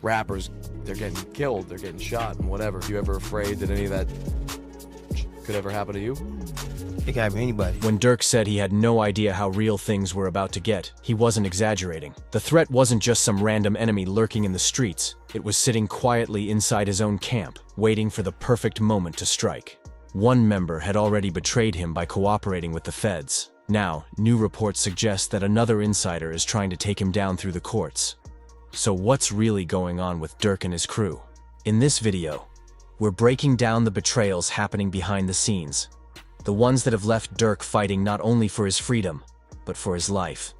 rappers, they're getting killed, they're getting shot and whatever. You ever afraid that any of that could ever happen to you? It could happen to anybody. When Durk said he had no idea how real things were about to get, he wasn't exaggerating. The threat wasn't just some random enemy lurking in the streets. It was sitting quietly inside his own camp, waiting for the perfect moment to strike. One member had already betrayed him by cooperating with the feds. Now, new reports suggest that another insider is trying to take him down through the courts. So what's really going on with Durk and his crew? In this video, we're breaking down the betrayals happening behind the scenes. The ones that have left Durk fighting not only for his freedom, but for his life.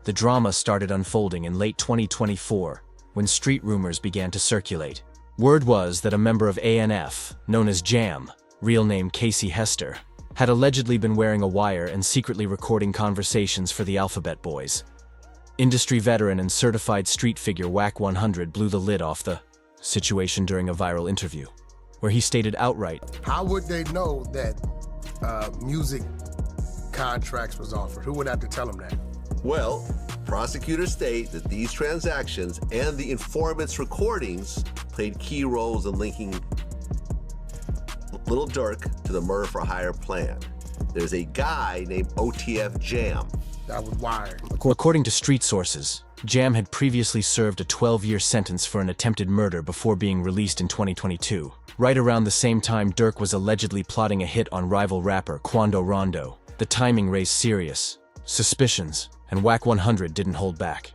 The drama started unfolding in late 2024, when street rumors began to circulate. Word was that a member of ANF, known as Jam, real name Casey Hester, had allegedly been wearing a wire and secretly recording conversations for the Alphabet Boys. Industry veteran and certified street figure Wack 100 blew the lid off the situation during a viral interview, where he stated outright, "How would they know that music contracts was offered? Who would have to tell them that?" Well, prosecutors state that these transactions and the informant's recordings played key roles in linking Lil Durk to the murder-for-hire plan. There's a guy named OTF Jam that was wired. According to street sources, Jam had previously served a 12-year sentence for an attempted murder before being released in 2022. Right around the same time Durk was allegedly plotting a hit on rival rapper Quando Rondo. The timing raised serious suspicions, and Wack 100 didn't hold back.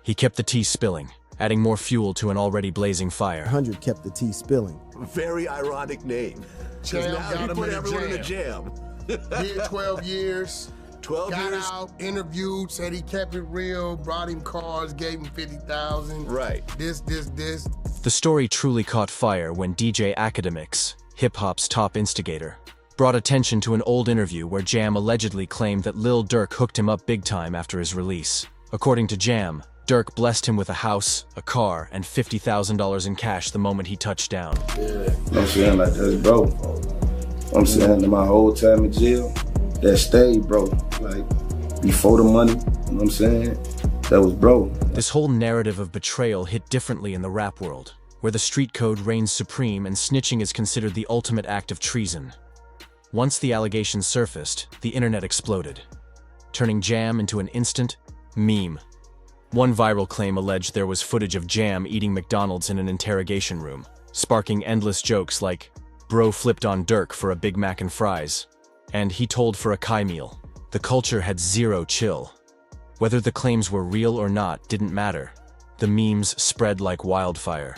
He kept the tea spilling, adding more fuel to an already blazing fire. 100 kept the tea spilling. Very ironic name. Jam Now got you him put in a everyone in a jam. jam. Did 12 years. 12 got years. out, interviewed, said he kept it real, brought him cars, gave him 50,000. Right. This. The story truly caught fire when DJ Academics, hip-hop's top instigator, brought attention to an old interview where Jam allegedly claimed that Lil Durk hooked him up big time after his release. According to Jam, Durk blessed him with a house, a car, and $50,000 in cash the moment he touched down. Yeah. I'm saying, like, that's bro. I'm saying, my whole time in jail, that stayed, bro. Like, before the money, you know what I'm saying? That was bro. This whole narrative of betrayal hit differently in the rap world, where the street code reigns supreme and snitching is considered the ultimate act of treason. Once the allegations surfaced, the internet exploded, turning Jam into an instant meme. One viral claim alleged there was footage of Jam eating McDonald's in an interrogation room, sparking endless jokes like, "Bro flipped on Durk for a Big Mac and fries," and "he told for a Kai meal." The culture had zero chill. Whether the claims were real or not didn't matter. The memes spread like wildfire.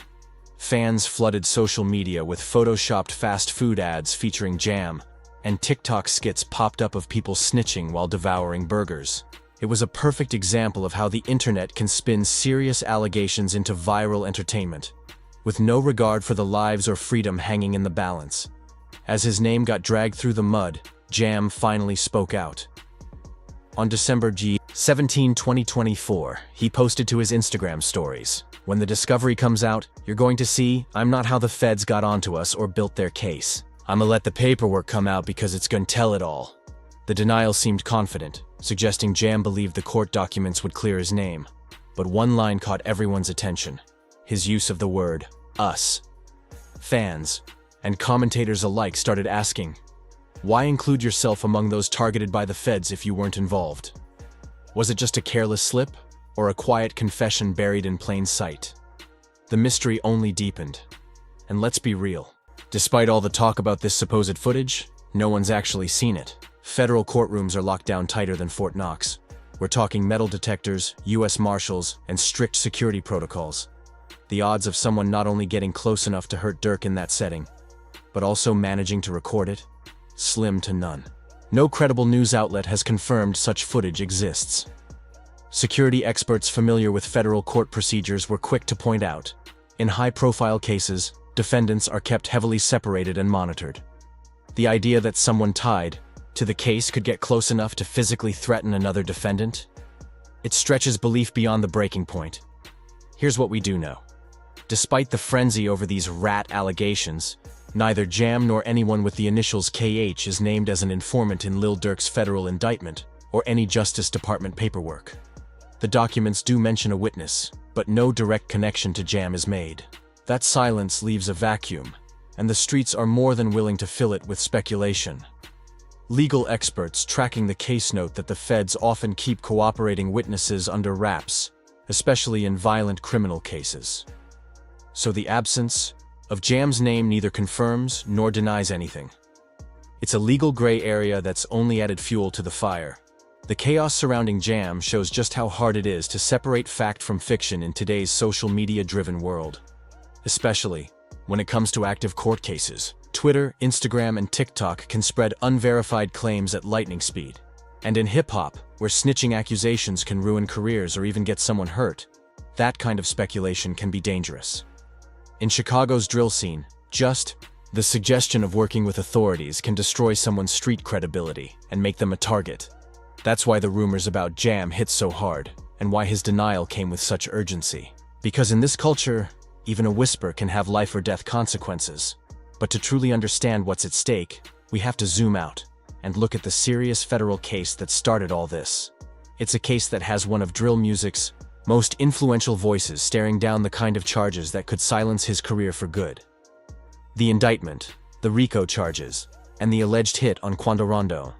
Fans flooded social media with photoshopped fast food ads featuring Jam, and TikTok skits popped up of people snitching while devouring burgers. It was a perfect example of how the internet can spin serious allegations into viral entertainment, with no regard for the lives or freedom hanging in the balance. As his name got dragged through the mud, Jam finally spoke out. On December 17, 2024, he posted to his Instagram stories, "When the discovery comes out, you're going to see I'm not how the feds got onto us or built their case. I'ma let the paperwork come out because it's gonna tell it all." The denial seemed confident, suggesting Jam believed the court documents would clear his name. But one line caught everyone's attention: his use of the word us. Fans and commentators alike started asking, why include yourself among those targeted by the feds if you weren't involved? Was it just a careless slip, or a quiet confession buried in plain sight? The mystery only deepened. And let's be real, despite all the talk about this supposed footage, no one's actually seen it. Federal courtrooms are locked down tighter than Fort Knox. We're talking metal detectors, US Marshals, and strict security protocols. The odds of someone not only getting close enough to hurt Durk in that setting, but also managing to record it, slim to none. No credible news outlet has confirmed such footage exists. Security experts familiar with federal court procedures were quick to point out, in high-profile cases, defendants are kept heavily separated and monitored. The idea that someone tied to the case could get close enough to physically threaten another defendant? It stretches belief beyond the breaking point. Here's what we do know. Despite the frenzy over these rat allegations, neither Jam nor anyone with the initials KH is named as an informant in Lil Durk's federal indictment or any Justice Department paperwork. The documents do mention a witness, but but no direct connection to Jam is made. That silence leaves a vacuum, and the streets are more than willing to fill it with speculation. Legal experts tracking the case note that the feds often keep cooperating witnesses under wraps, especially in violent criminal cases. So the absence of Jam's name neither confirms nor denies anything. It's a legal gray area that's only added fuel to the fire. The chaos surrounding Jam shows just how hard it is to separate fact from fiction in today's social media-driven world. Especially when it comes to active court cases. Twitter, Instagram, and TikTok can spread unverified claims at lightning speed. And in hip-hop, where snitching accusations can ruin careers or even get someone hurt, that kind of speculation can be dangerous. In Chicago's drill scene, just the suggestion of working with authorities can destroy someone's street credibility and make them a target. That's why the rumors about Jam hit so hard, and why his denial came with such urgency. Because in this culture, even a whisper can have life or death consequences. But to truly understand what's at stake, we have to zoom out and look at the serious federal case that started all this. It's a case that has one of drill music's most influential voices staring down the kind of charges that could silence his career for good. The indictment, the RICO charges, and the alleged hit on Quando Rondo.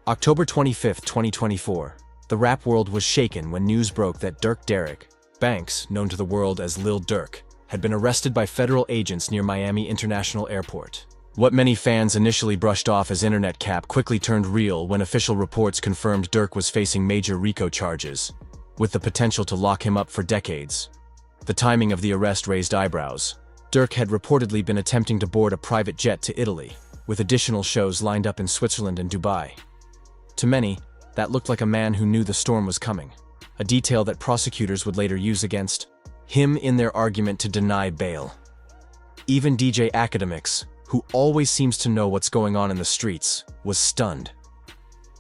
October 25, 2024, the rap world was shaken when news broke that Derek Banks, known to the world as Lil Durk, had been arrested by federal agents near Miami International Airport. What many fans initially brushed off as internet cap quickly turned real when official reports confirmed Durk was facing major RICO charges, with the potential to lock him up for decades. The timing of the arrest raised eyebrows. Durk had reportedly been attempting to board a private jet to Italy, with additional shows lined up in Switzerland and Dubai. To many, that looked like a man who knew the storm was coming, a detail that prosecutors would later use against him in their argument to deny bail. Even DJ Academics, who always seems to know what's going on in the streets, was stunned.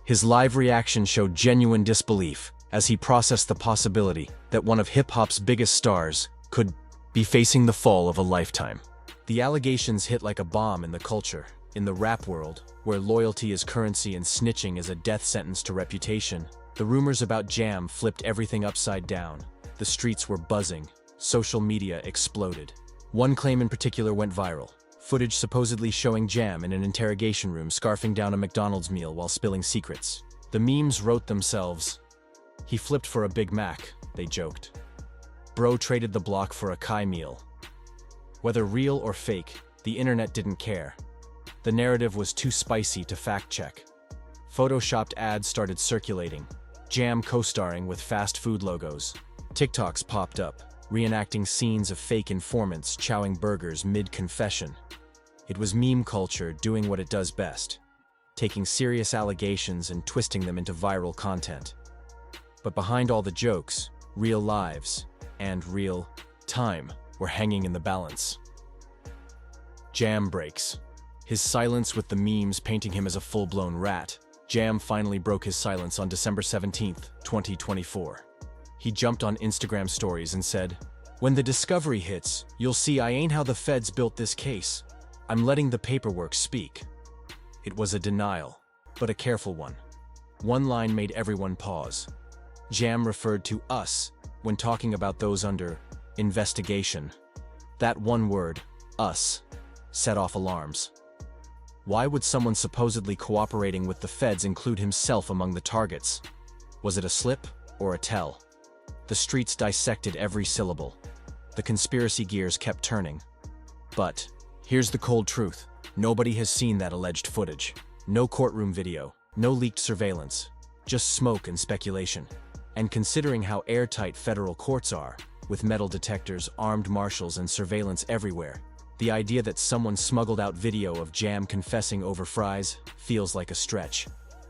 His live reaction showed genuine disbelief as he processed the possibility that one of hip-hop's biggest stars could be facing the fall of a lifetime. The allegations hit like a bomb in the culture. In the rap world, where loyalty is currency and snitching is a death sentence to reputation, the rumors about Jam flipped everything upside down. The streets were buzzing. Social media exploded. One claim in particular went viral. Footage supposedly showing Jam in an interrogation room scarfing down a McDonald's meal while spilling secrets. The memes wrote themselves. He flipped for a Big Mac, they joked. Bro traded the block for a Kai meal. Whether real or fake, the internet didn't care. The narrative was too spicy to fact-check. Photoshopped ads started circulating, Jam co-starring with fast food logos. TikToks popped up, reenacting scenes of fake informants chowing burgers mid-confession. It was meme culture doing what it does best, taking serious allegations and twisting them into viral content. But behind all the jokes, real lives and real time were hanging in the balance. Jam breaks. His silence with the memes painting him as a full-blown rat. Jam finally broke his silence on December 17, 2024. He jumped on Instagram stories and said, "When the discovery hits, you'll see I ain't how the feds built this case. I'm letting the paperwork speak." It was a denial, but a careful one. One line made everyone pause. Jam referred to us when talking about those under investigation. That one word, us, set off alarms. Why would someone supposedly cooperating with the feds include himself among the targets? Was it a slip or a tell? The streets dissected every syllable. The conspiracy gears kept turning. But here's the cold truth. Nobody has seen that alleged footage. No courtroom video, no leaked surveillance, just smoke and speculation. And considering how airtight federal courts are, with metal detectors, armed marshals, and surveillance everywhere, the idea that someone smuggled out video of Jam confessing over fries feels like a stretch.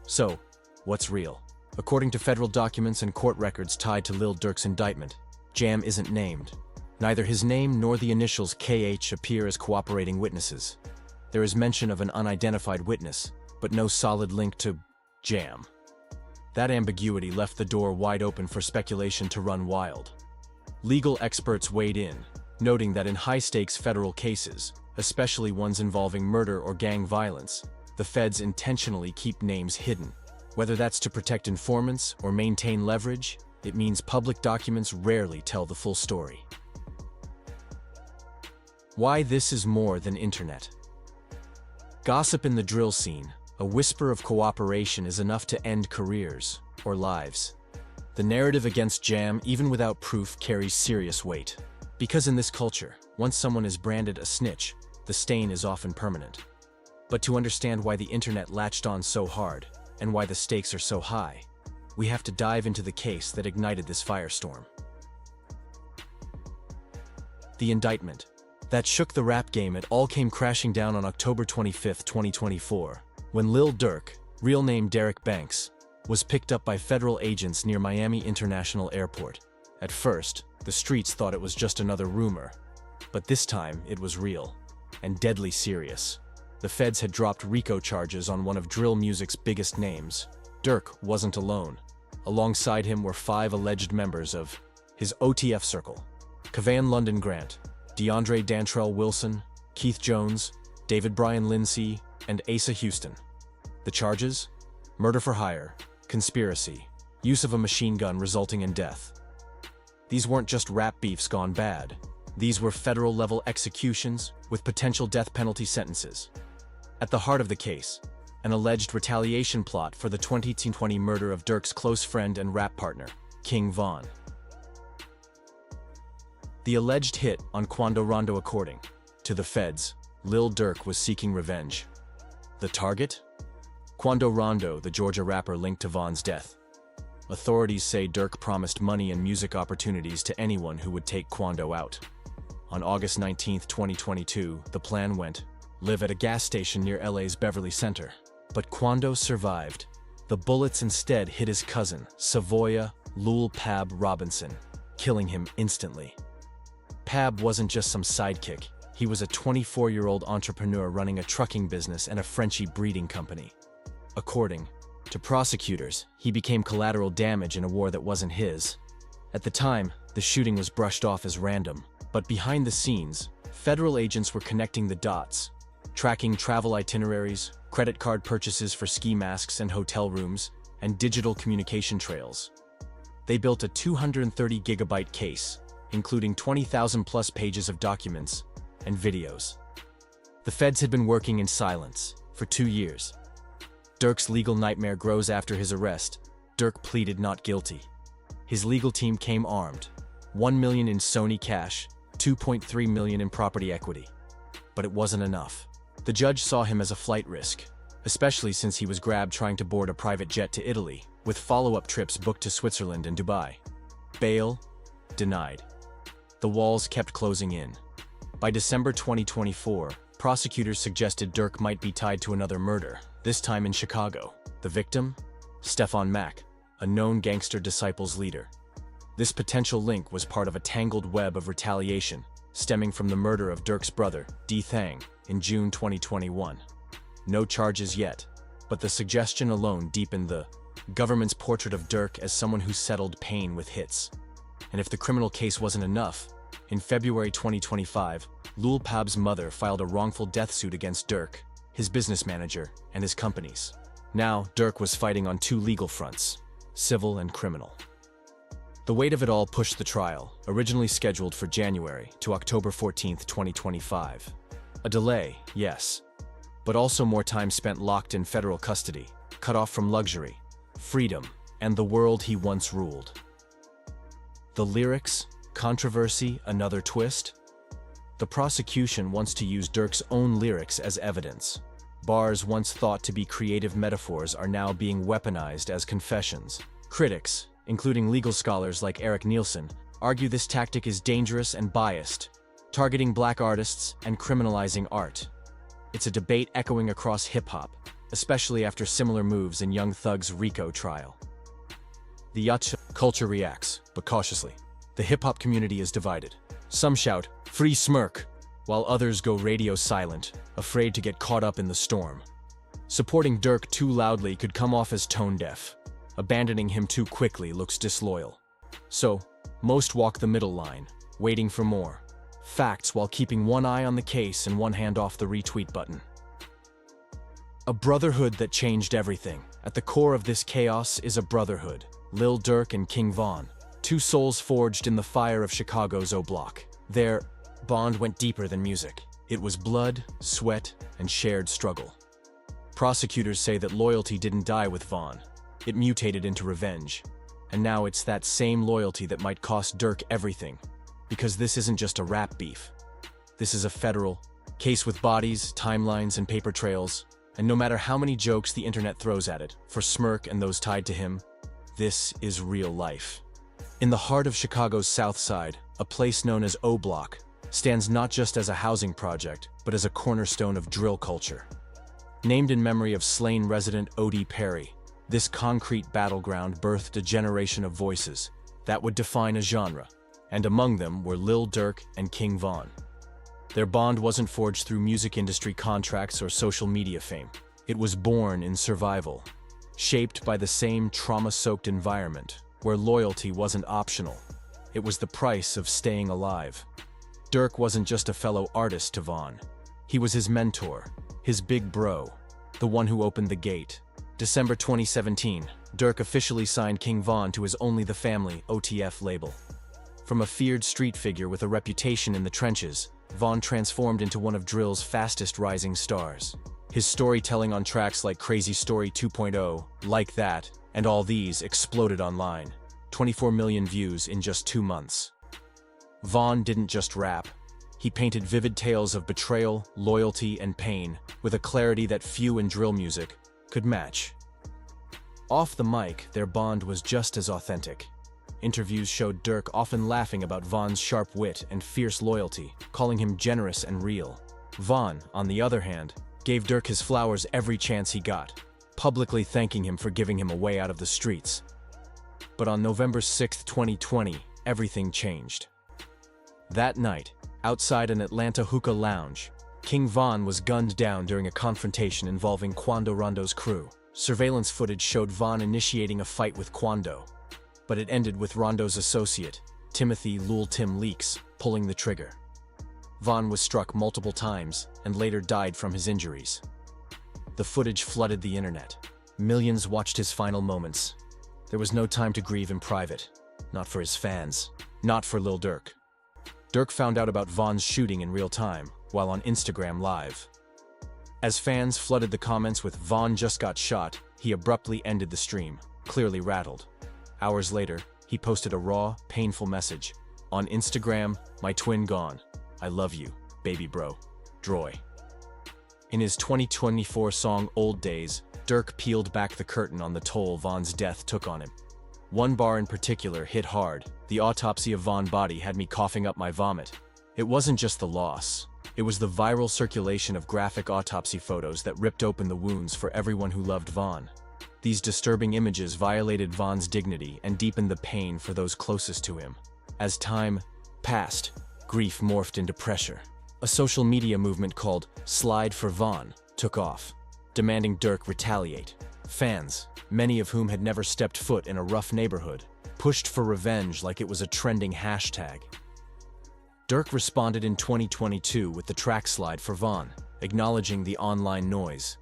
So, what's real? According to federal documents and court records tied to Lil Durk's indictment, Jam isn't named. Neither his name nor the initials KH appear as cooperating witnesses. There is mention of an unidentified witness, but no solid link to Jam. That ambiguity left the door wide open for speculation to run wild. Legal experts weighed in, noting that in high-stakes federal cases, especially ones involving murder or gang violence, the feds intentionally keep names hidden. Whether that's to protect informants or maintain leverage, it means public documents rarely tell the full story. Why this is more than internet. Gossip in the drill scene, a whisper of cooperation is enough to end careers or lives. The narrative against Jam, even without proof, carries serious weight. Because in this culture, once someone is branded a snitch, the stain is often permanent. But to understand why the internet latched on so hard, and why the stakes are so high, we have to dive into the case that ignited this firestorm. The indictment that shook the rap game, it all came crashing down on October 25, 2024, when Lil Durk, real name Derek Banks, was picked up by federal agents near Miami International Airport. At first, the streets thought it was just another rumor, but this time it was real, and deadly serious. The feds had dropped RICO charges on one of drill music's biggest names. Durk wasn't alone. Alongside him were 5 alleged members of his OTF circle: Kavayan London Grant, DeAndre Dantrell Wilson, Keith Jones, David Bryan Lindsay, and Asa Houston. The charges? Murder for hire, conspiracy, use of a machine gun resulting in death. These weren't just rap beefs gone bad. These were federal-level executions with potential death penalty sentences. At the heart of the case, an alleged retaliation plot for the 2020 murder of Durk's close friend and rap partner, King Von. The alleged hit on Quando Rondo. According to the feds, Lil Durk was seeking revenge. The target? Quando Rondo, the Georgia rapper linked to Von's death. Authorities say Durk promised money and music opportunities to anyone who would take Quando out. On August 19, 2022, the plan went: live at a gas station near LA's Beverly Center. But Quando survived. The bullets instead hit his cousin, Savoya Lul Pab Robinson, killing him instantly. Pab wasn't just some sidekick. He was a 24-year-old entrepreneur running a trucking business and a Frenchie breeding company. According to prosecutors, he became collateral damage in a war that wasn't his. At the time, the shooting was brushed off as random, but behind the scenes, federal agents were connecting the dots, tracking travel itineraries, credit card purchases for ski masks and hotel rooms, and digital communication trails. They built a 230-gigabyte case, including 20,000-plus pages of documents and videos. The feds had been working in silence for 2 years. Durk's legal nightmare grows after his arrest. Durk pleaded not guilty. His legal team came armed, $1 million in Sony cash, $2.3 million in property equity. But it wasn't enough. The judge saw him as a flight risk, especially since he was grabbed trying to board a private jet to Italy, with follow-up trips booked to Switzerland and Dubai. Bail denied. The walls kept closing in. By December 2024, prosecutors suggested Durk might be tied to another murder, this time in Chicago. The victim? Stefan Mack, a known gangster disciples leader. This potential link was part of a tangled web of retaliation, stemming from the murder of Durk's brother, D. Thang, in June 2021. No charges yet, but the suggestion alone deepened the government's portrait of Durk as someone who settled pain with hits. And if the criminal case wasn't enough, in February 2025, Lul Pab's mother filed a wrongful death suit against Durk, his business manager, and his companies. Now, Durk was fighting on 2 legal fronts: civil and criminal. The weight of it all pushed the trial, originally scheduled for January, to October 14, 2025. A delay, yes, but also more time spent locked in federal custody, cut off from luxury, freedom, and the world he once ruled. The lyrics, controversy, another twist? The prosecution wants to use Durk's own lyrics as evidence. Bars once thought to be creative metaphors are now being weaponized as confessions. Critics, including legal scholars like Eric Nielsen, argue this tactic is dangerous and biased, targeting black artists and criminalizing art. It's a debate echoing across hip-hop, especially after similar moves in Young Thug's RICO trial. The yacht culture reacts, but cautiously. The hip-hop community is divided. Some shout, "Free Smirk," while others go radio silent, afraid to get caught up in the storm. Supporting Durk too loudly could come off as tone-deaf. Abandoning him too quickly looks disloyal. So, most walk the middle line, waiting for more facts while keeping one eye on the case and one hand off the retweet button. A brotherhood that changed everything. At the core of this chaos is a brotherhood. Lil Durk and King Von, two souls forged in the fire of Chicago's O Block. Their bond went deeper than music. It was blood, sweat, and shared struggle. Prosecutors say that loyalty didn't die with Von. It mutated into revenge. And now it's that same loyalty that might cost Durk everything. Because this isn't just a rap beef. This is a federal case with bodies, timelines, and paper trails. And no matter how many jokes the internet throws at it, for Smirk and those tied to him, this is real life. In the heart of Chicago's South Side, a place known as O Block stands not just as a housing project, but as a cornerstone of drill culture. Named in memory of slain resident O.D. Perry, this concrete battleground birthed a generation of voices that would define a genre, and among them were Lil Durk and King Von. Their bond wasn't forged through music industry contracts or social media fame. It was born in survival, shaped by the same trauma-soaked environment, where loyalty wasn't optional. It was the price of staying alive. Durk wasn't just a fellow artist to Von. He was his mentor, his big bro, the one who opened the gate. December 2017, Durk officially signed King Von to his Only the Family OTF label. From a feared street figure with a reputation in the trenches, Von transformed into one of drill's fastest rising stars. His storytelling on tracks like Crazy Story 2.0, Like That, and All These exploded online. 24 million views in just 2 months. Von didn't just rap. He painted vivid tales of betrayal, loyalty, and pain with a clarity that few in drill music could match. Off the mic, their bond was just as authentic. Interviews showed Durk often laughing about Von's sharp wit and fierce loyalty, calling him generous and real. Von, on the other hand, gave Durk his flowers every chance he got, publicly thanking him for giving him a way out of the streets. But on November 6, 2020, everything changed. That night, outside an Atlanta hookah lounge, King Von was gunned down during a confrontation involving Quando Rondo's crew. Surveillance footage showed Von initiating a fight with Quando, but it ended with Rondo's associate, Timothy Lul Tim Leaks, pulling the trigger. Von was struck multiple times and later died from his injuries. The footage flooded the internet. Millions watched his final moments. There was no time to grieve in private. Not for his fans. Not for Lil Durk. Durk found out about Von's shooting in real time, while on Instagram Live. As fans flooded the comments with "Von just got shot," he abruptly ended the stream, clearly rattled. Hours later, he posted a raw, painful message. On Instagram, "My twin gone. I love you, baby bro. Droy." In his 2024 song Old Days, Durk peeled back the curtain on the toll Von's death took on him. One bar in particular hit hard. "The autopsy of Von body had me coughing up my vomit." It wasn't just the loss. It was the viral circulation of graphic autopsy photos that ripped open the wounds for everyone who loved Von. These disturbing images violated Von's dignity and deepened the pain for those closest to him. As time passed, grief morphed into pressure. A social media movement called Slide for Von took off, demanding Durk retaliate. Fans, many of whom had never stepped foot in a rough neighborhood, pushed for revenge like it was a trending hashtag. Durk responded in 2022 with the track Slide for Von, acknowledging the online noise.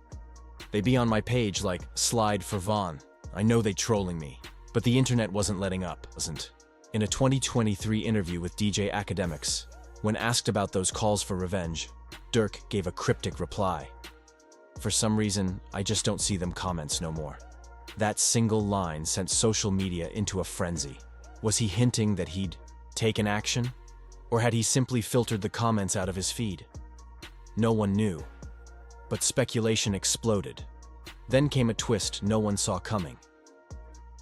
"They be on my page like, Slide for Von. I know they trolling me." But the internet wasn't letting up, wasn't. In a 2023 interview with DJ Academics, when asked about those calls for revenge, Durk gave a cryptic reply. "For some reason, I just don't see them comments no more." That single line sent social media into a frenzy. Was he hinting that he'd taken action? Or had he simply filtered the comments out of his feed? No one knew. But speculation exploded. Then came a twist no one saw coming.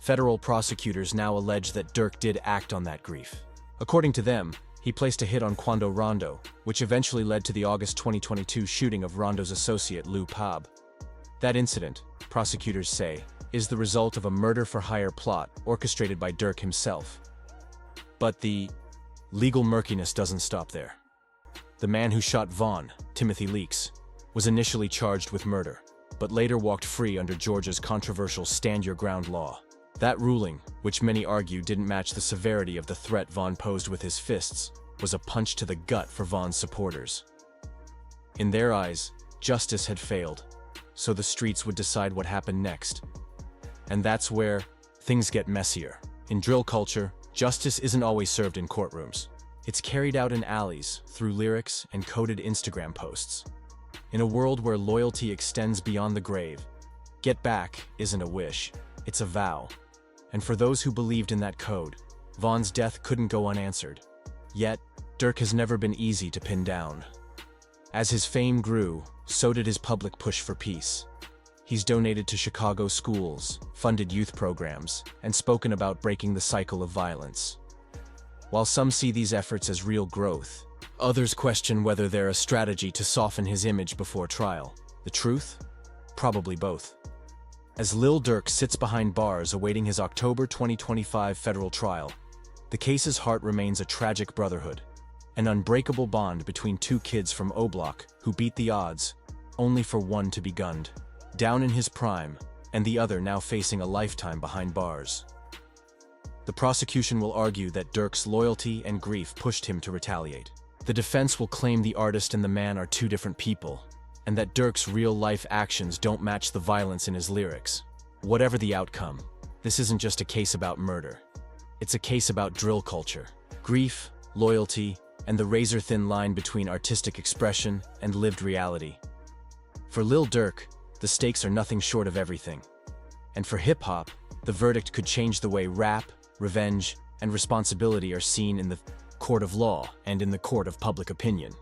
Federal prosecutors now allege that Durk did act on that grief. According to them, he placed a hit on Quando Rondo, which eventually led to the August 2022 shooting of Rondo's associate Lou Pab. That incident, prosecutors say, is the result of a murder-for-hire plot orchestrated by Durk himself. But the legal murkiness doesn't stop there. The man who shot Von, Timothy Leaks, was initially charged with murder, but later walked free under Georgia's controversial Stand Your Ground law. That ruling, which many argue didn't match the severity of the threat Von posed with his fists, was a punch to the gut for Von's supporters. In their eyes, justice had failed, so the streets would decide what happened next. And that's where things get messier. In drill culture, justice isn't always served in courtrooms. It's carried out in alleys, through lyrics and coded Instagram posts. In a world where loyalty extends beyond the grave, get back isn't a wish, it's a vow. And for those who believed in that code, Vaughn's death couldn't go unanswered. Yet, Durk has never been easy to pin down. As his fame grew, so did his public push for peace. He's donated to Chicago schools, funded youth programs, and spoken about breaking the cycle of violence. While some see these efforts as real growth, others question whether they're a strategy to soften his image before trial. The truth? Probably both. As Lil Durk sits behind bars awaiting his October 2025 federal trial, the case's heart remains a tragic brotherhood, an unbreakable bond between two kids from O Block who beat the odds, only for one to be gunned, down in his prime, and the other now facing a lifetime behind bars. The prosecution will argue that Durk's loyalty and grief pushed him to retaliate. The defense will claim the artist and the man are two different people, and that Durk's real-life actions don't match the violence in his lyrics. Whatever the outcome, this isn't just a case about murder. It's a case about drill culture, grief, loyalty, and the razor-thin line between artistic expression and lived reality. For Lil Durk, the stakes are nothing short of everything. And for hip-hop, the verdict could change the way rap, revenge, and responsibility are seen in the court of law and in the court of public opinion.